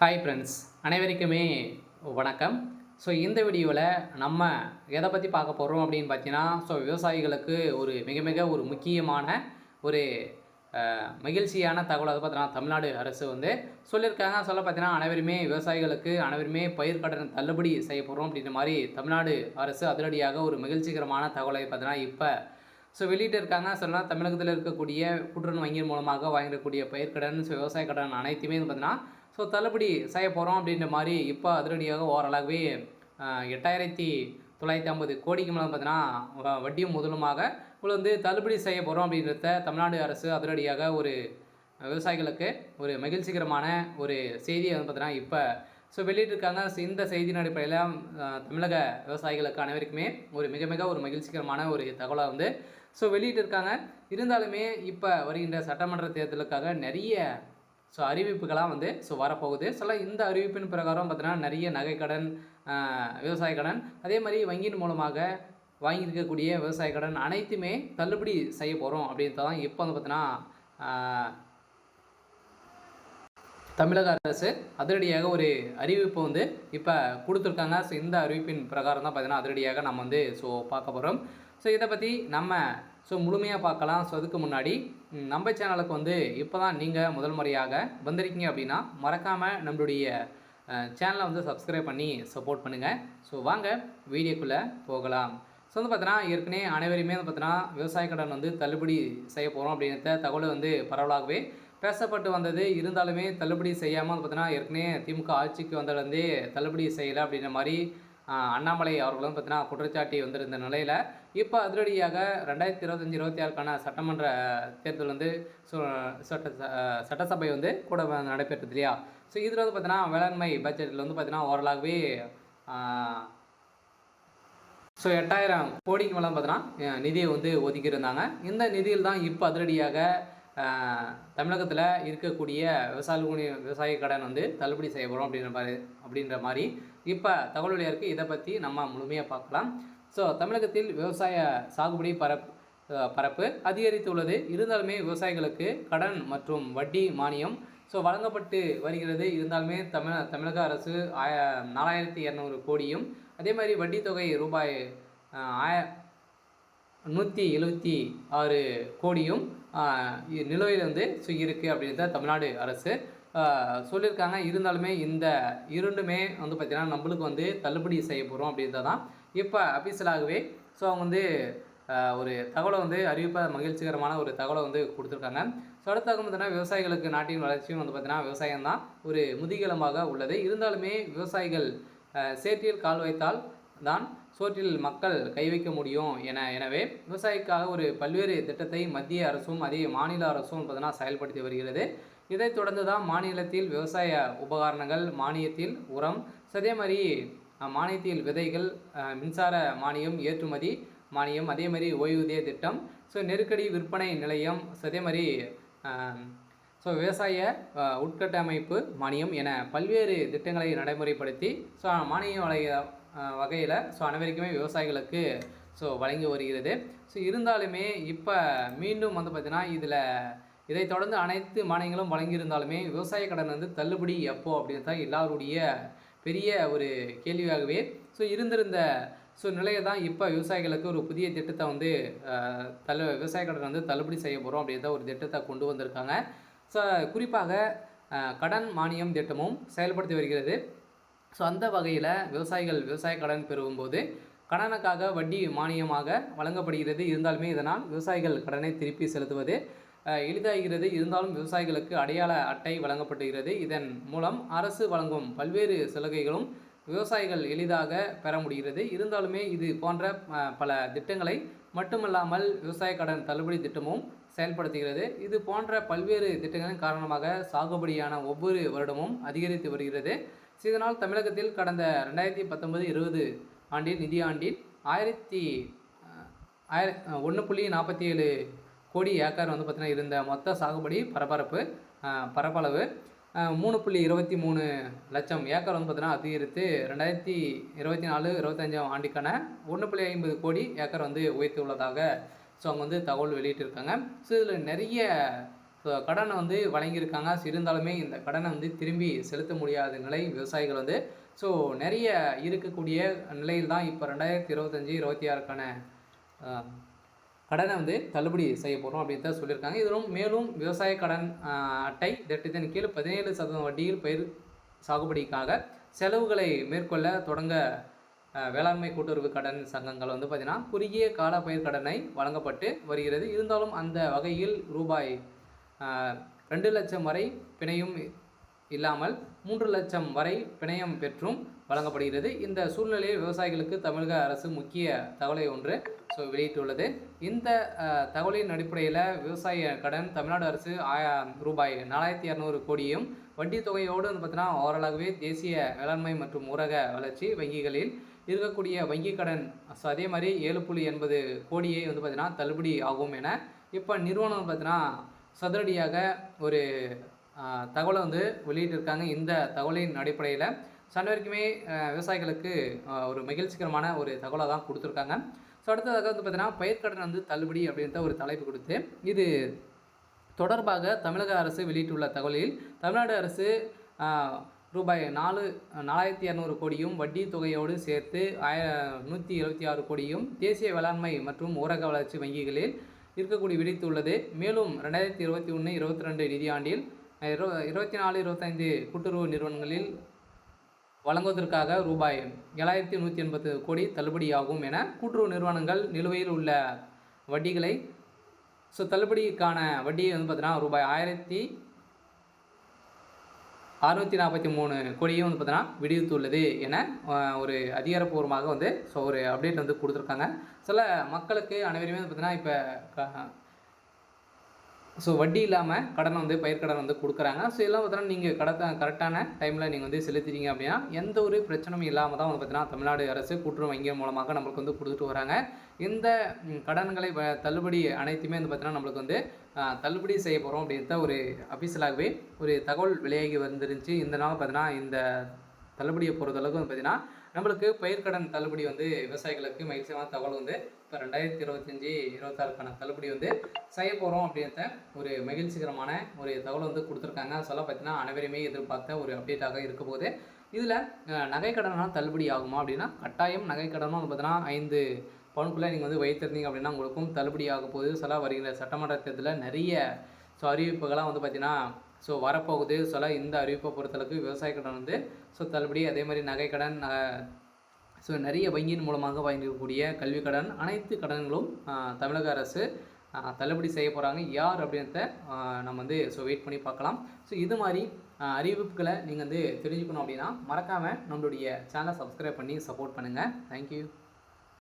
Hi friends, அனைவருக்குமே வணக்கம். இந்த வீடியோவில் நம்ம எதை பற்றி பார்க்க போகிறோம் அப்படின்னு பார்த்தீங்கன்னா, விவசாயிகளுக்கு ஒரு மிக மிக ஒரு முக்கியமான ஒரு மகிழ்ச்சியான தகவல் அதை பார்த்தீங்கன்னா தமிழ்நாடு அரசு சொல்லியிருக்காங்க. பார்த்தீங்கன்னா அனைவருமே பயிர்க்கடன் தள்ளுபடி செய்ய போகிறோம் அப்படின்ற மாதிரி தமிழ்நாடு அரசு அதிரடியாக ஒரு மகிழ்ச்சிகரமான தகவலை பார்த்தீங்கன்னா இப்போ வெளியிட்டு இருக்காங்க. சொல்லலாம் தமிழகத்தில் இருக்கக்கூடிய கூட்டுறவு வங்கியின் மூலமாக வாங்கக்கூடிய பயிர்க்கடன், விவசாய கடன் அனைத்துமே பார்த்தீங்கன்னா தள்ளுபடி செய்ய போகிறோம் அப்படின்ற மாதிரி இப்போ அதிரடியாக ஓரளவே 8,950 கோடிக்கு மேலே பார்த்தீங்கன்னா வட்டியும் முதலுமாக தள்ளுபடி செய்ய போகிறோம் அப்படின்றத தமிழ்நாடு அரசு அதிரடியாக ஒரு விவசாயிகளுக்கு ஒரு மகிழ்ச்சிகரமான ஒரு செய்தியை பார்த்தீங்கன்னா இப்போ வெளியிட்டிருக்காங்க. இந்த செய்தியின் அடிப்படையில் தமிழக விவசாயிகளுக்கு அனைவருக்குமே ஒரு மிக மிக ஒரு மகிழ்ச்சிகரமான ஒரு தகவலை வெளியிட்டிருக்காங்க. இருந்தாலுமே இப்போ வருகின்ற சட்டமன்ற தேர்தலுக்காக நிறைய அறிவிப்புகளாக வரப்போகுது. இந்த அறிவிப்பின் பிரகாரம் பார்த்தீங்கன்னா நிறைய நகைக்கடன், விவசாய கடன், அதே மாதிரி வங்கியின் மூலமாக வாங்கியிருக்கக்கூடிய விவசாய கடன் அனைத்துமே தள்ளுபடி செய்ய போகிறோம் அப்படின்றது தான் இப்போ பார்த்தீங்கன்னா தமிழக அரசு அதிரடியாக ஒரு அறிவிப்பு இப்போ கொடுத்துருக்காங்க. இந்த அறிவிப்பின் பிரகாரம் தான் பார்த்தீங்கன்னா அதிரடியாக நம்ம பார்க்க போகிறோம். இதை பற்றி நம்ம முழுமையாக பார்க்கலாம். அதுக்கு முன்னாடி நம்ம சேனலுக்கு இப்போ தான் நீங்கள் முதல் முறையாக வந்திருக்கீங்க அப்படின்னா மறக்காமல் நம்மளுடைய சேனலை சப்ஸ்கிரைப் பண்ணி சப்போர்ட் பண்ணுங்கள். வாங்க வீடியோக்குள்ளே போகலாம். பார்த்தீங்கன்னா ஏற்கனவே அனைவருமே பார்த்தீங்கன்னா விவசாய கடன் தள்ளுபடி செய்ய போகிறோம் அப்படின்ற தகவல் பரவலாகவே பேசப்பட்டு வந்தது. இருந்தாலுமே தள்ளுபடி செய்யாமல் பார்த்தீங்கன்னா ஏற்கனவே திமுக ஆட்சிக்கு வந்ததுலேருந்தே தள்ளுபடி செய்யலை அப்படின்ற மாதிரி அண்ணாமலை அவர்களும் பார்த்தீங்கன்னா குற்றச்சாட்டி வந்திருந்த நிலையில் இப்போ அதிரடியாக 2025-26க்கான சட்டமன்ற தேர்தல் சட்டசபை கூட நடைபெற்றது இல்லையா. இதில் பார்த்தீங்கன்னா வேளாண்மை பட்ஜெட்டில் பார்த்தீங்கன்னா ஓரளவுவே 8,000 கோடிக்கு மேலே பார்த்தீங்கன்னா நிதியை ஒதுக்கியிருந்தாங்க. இந்த நிதியில் தான் இப்போ அதிரடியாக தமிழகத்தில் இருக்கக்கூடிய விவசாய கடன் தள்ளுபடி செய்ய போகிறோம் அப்படின்ற மாதிரி இப்போ தகவல் வழியாக இருக்குது. இதை பற்றி நம்ம முழுமையாக பார்க்கலாம். தமிழகத்தில் விவசாய சாகுபடி பரப்பு அதிகரித்துள்ளது. இருந்தாலுமே விவசாயிகளுக்கு கடன் மற்றும் வட்டி மானியம் வழங்கப்பட்டு வருகிறது. இருந்தாலுமே தமிழக அரசு 4,200 கோடியும், அதே மாதிரி வட்டி தொகை ரூபாய் 176 கோடியும் நிலுவையில் இருக்குது அப்படின்றத தமிழ்நாடு அரசு சொல்லியிருக்காங்க. இருந்தாலுமே இந்த இரண்டுமே பார்த்திங்கன்னா நம்மளுக்கு தள்ளுபடி செய்ய போகிறோம் அப்படின்றதான் இப்போ அபிஷியலாகவே அவங்க ஒரு தகவலை அறிவிப்ப மகிழ்ச்சிகரமான ஒரு தகவலை கொடுத்துருக்காங்க. அடுத்தாக பார்த்தீங்கன்னா விவசாயிகளுக்கு நாட்டின் வளர்ச்சியும் பார்த்தீங்கன்னா விவசாயம் தான் ஒரு முதுகெலும்பாக உள்ளது. இருந்தாலுமே விவசாயிகள் சேற்றில் கால் வைத்தால் தான் சோற்றில் மக்கள் கை வைக்க முடியும் எனவே விவசாயிக்காக ஒரு பல்வேறு திட்டத்தை மத்திய அரசும் அதே மாநில அரசும் பார்த்தீங்கன்னா செயல்படுத்தி வருகிறது. இதைத் தொடர்ந்து தான் மாநிலத்தில் விவசாய உபகரணங்கள் மானியத்தில் உரம், அதே மாதிரி மானியத்தில் விதைகள், மின்சார மானியம், ஏற்றுமதி மானியம், அதே மாதிரி ஓய்வூதிய திட்டம், நெருக்கடி விற்பனை நிலையம், அதே மாதிரி விவசாய உட்கட்டமைப்பு மானியம் என பல்வேறு திட்டங்களை நடைமுறைப்படுத்தி மானிய வகையில் அனைவருக்குமே விவசாயிகளுக்கு வழங்கி வருகிறது. இருந்தாலுமே இப்போ மீண்டும் பார்த்திங்கன்னா இதை தொடர்ந்து அனைத்து மானியங்களும் வழங்கியிருந்தாலுமே விவசாய கடன் தள்ளுபடி எப்போ அப்படின்னு தான் எல்லாருடைய பெரிய ஒரு கேள்வியாகவே இருந்திருந்த நிலையை தான் இப்போ விவசாயிகளுக்கு ஒரு புதிய திட்டத்தை விவசாய கடன் தள்ளுபடி செய்ய போகிறோம் அப்படின்ற ஒரு திட்டத்தை கொண்டு வந்திருக்காங்க. குறிப்பாக கடன் மானியம் திட்டமும் செயல்படுத்தி வருகிறது. அந்த வகையில் விவசாயிகள் விவசாய கடன் பெறும்போது கடனுக்காக வட்டி மானியமாக வழங்கப்படுகிறது. இருந்தாலுமே இதனால் விவசாயிகள் கடனை திருப்பி செலுத்துவது எளிதாகிறது. இருந்தாலும் விவசாயிகளுக்கு அடையாள அட்டை வழங்கப்படுகிறது. இதன் மூலம் அரசு வழங்கும் பல்வேறு சலுகைகளும் விவசாயிகள் எளிதாக பெற முடிகிறது. இருந்தாலுமே இது போன்ற பல திட்டங்களை மட்டுமல்லாமல் விவசாய கடன் தள்ளுபடி திட்டமும் செயல்படுத்துகிறது. இது போன்ற பல்வேறு திட்டங்களின் காரணமாக சாகுபடியான ஒவ்வொரு வருடமும் அதிகரித்து வருகிறது. இதனால் தமிழகத்தில் கடந்த 2019-20 ஆண்டில் நிதியாண்டில் 1.47 கோடி ஏக்கர் பார்த்திங்கன்னா இருந்த மொத்த சாகுபடி பரப்பளவு 3.23 லட்சம் ஏக்கர் பார்த்திங்கன்னா அதிகரித்து 2024-25 ஆண்டுக்கான 1.50 கோடி ஏக்கர் உயர்த்தி உள்ளதாக அவங்க தகவல் வெளியிட்டிருக்காங்க. இதில் நிறைய ஸோ கடனை வந்து வழங்கியிருக்காங்க. இருந்தாலுமே இந்த கடனை வந்து திரும்பி செலுத்த முடியாத நிலை விவசாயிகள் வந்து ஸோ நிறைய இருக்கக்கூடிய நிலையில் தான் இப்போ 2025, 26க்கான கடனை வந்து தள்ளுபடி செய்ய போகிறோம் அப்படின்னு தான் சொல்லியிருக்காங்க. இதிலும் மேலும் விவசாய கடன் அட்டை திட்டத்தின் கீழ் 17% வட்டியில் பயிர் சாகுபடிக்காக செலவுகளை மேற்கொள்ள தொடங்க வேளாண்மை கூட்டுறவு கடன் சங்கங்கள் வந்து பார்த்திங்கன்னா குறுகிய கால பயிர் கடனை வழங்கப்பட்டு வருகிறது. இருந்தாலும் அந்த வகையில் ரூபாய் 2 லட்சம் வரை பிணையும் இல்லாமல் 3 லட்சம் வரை பிணையம் பெற்றும் வழங்கப்படுகிறது. இந்த சூழ்நிலையில் விவசாயிகளுக்கு தமிழக அரசு முக்கிய தகவலை ஒன்று வெளியிட்டுள்ளது. இந்த தகவலின் அடிப்படையில் விவசாய கடன் தமிழ்நாடு அரசு ரூபாய் 4200 கோடியும் வட்டி தொகையோடு வந்து பார்த்தீங்கன்னா ஓரளவுவே தேசிய வேளாண்மை மற்றும் ஊரக வளர்ச்சி வங்கிகளில் இருக்கக்கூடிய வங்கி கடன் அதே மாதிரி 7.80 கோடியை வந்து பார்த்தீங்கன்னா தள்ளுபடி ஆகும் என இப்போ நிறுவனம் பார்த்தீங்கன்னா சதுரடியாக ஒரு தகவலை வந்து வெளியிட்டிருக்காங்க. இந்த தகவலின் அடிப்படையில் அனைவருக்குமே விவசாயிகளுக்கு ஒரு மகிழ்ச்சிகரமான ஒரு தகவலை தான் கொடுத்துருக்காங்க. ஸோ அடுத்ததாக வந்து பார்த்தீங்கன்னா பயிர்க்கடன் வந்து தள்ளுபடி அப்படின்ற ஒரு தலைப்பு கொடுத்து இது தொடர்பாக தமிழக அரசு வெளியிட்டுள்ள தகவலில் தமிழ்நாடு அரசு ரூபாய் 4200 கோடியும் வட்டி தொகையோடு சேர்த்து 176 கோடியும் தேசிய வேளாண்மை மற்றும் ஊரக வளர்ச்சி வங்கிகளில் இருக்கக்கூடிய விடுத்துள்ளது. மேலும் 2021-22 நிதியாண்டில் 24-25 கூட்டுறவு நிறுவனங்களில் வழங்குவதற்காக ரூபாய் 7180 கோடி தள்ளுபடியாகும் என கூட்டுறவு நிறுவனங்கள் நிலுவையில் உள்ள வட்டிகளை தள்ளுபடிக்கான வட்டியை வந்து பார்த்தீங்கன்னா ரூபாய் 1643 கோடியும் வந்து பார்த்தீங்கன்னா விடுவித்துள்ளது என ஒரு அதிகாரப்பூர்வமாக வந்து ஒரு அப்டேட் வந்து கொடுத்துருக்காங்க. சில மக்களுக்கு அனைவருமே வந்து பார்த்தீங்கன்னா இப்போ வட்டி இல்லாமல் கடனை வந்து பயிர்க்கடன் வந்து கொடுக்குறாங்க. இதெல்லாம் பார்த்தீங்கன்னா நீங்கள் கரெக்டான டைமில் நீங்கள் வந்து செலுத்திட்டீங்க அப்படின்னா எந்த ஒரு பிரச்சனையும் இல்லாமல் தான் வந்து பார்த்தீங்கன்னா தமிழ்நாடு அரசு கூட்டுறவு வங்கி மூலமாக நம்மளுக்கு வந்து கொடுத்துட்டு வராங்க. இந்த கடன்களை தள்ளுபடி அனைத்துமே வந்து பார்த்தீங்கன்னா நம்மளுக்கு வந்து தள்ளுபடி செய்ய போகிறோம் அப்படின்ற ஒரு அஃபிஷியலாகவே ஒரு தகவல் வெளியாகி வந்துருந்துச்சு. இந்த நாள் பார்த்தீங்கன்னா இந்த தள்ளுபடியை பொறுத்தளவுக்கு வந்து பார்த்தீங்கன்னா நம்மளுக்கு பயிர்க்கடன் தள்ளுபடி வந்து விவசாயிகளுக்கு மகிழ்ச்சியான தகவல் வந்து இப்போ 2025-26க்கான தள்ளுபடி வந்து செய்ய போகிறோம் அப்படின்ற ஒரு மகிழ்ச்சிகரமான ஒரு தகவல் வந்து கொடுத்துருக்காங்க. சொல்ல பார்த்தீங்கன்னா அனைவருமே எதிர்பார்த்த ஒரு அப்டேட்டாக இருக்க போது இதில் நகைக்கடனால் தள்ளுபடி ஆகுமா அப்படின்னா கட்டாயம் நகைக்கடனும் வந்து பார்த்தீங்கன்னா 5 பவுனுக்குள்ளே நீங்கள் வந்து வைத்திருந்தீங்க அப்படின்னா உங்களுக்கும் தள்ளுபடி ஆக போகுது. வருகிற சட்டமன்ற தேர்தலில் நிறைய அறிவிப்புகள்லாம் வந்து பார்த்திங்கன்னா வரப்போகுது. இந்த அறிவிப்பை பொறுத்தளவுக்கு விவசாய கடன் வந்து தள்ளுபடி, அதே மாதிரி நகைக்கடன், நிறைய வங்கியின் மூலமாக வாங்கிக்கக்கூடிய கல்வி கடன் அனைத்து கடன்களும் தமிழக அரசு தள்ளுபடி செய்ய போகிறாங்க. யார் அப்படின்றத நம்ம வந்து வெயிட் பண்ணி பார்க்கலாம். இது மாதிரி அறிவிப்புகளை நீங்கள் வந்து தெரிஞ்சுக்கணும் அப்படின்னா மறக்காமல் நம்மளுடைய சேனலை சப்ஸ்கிரைப் பண்ணி சப்போர்ட் பண்ணுங்கள். தேங்க்யூ.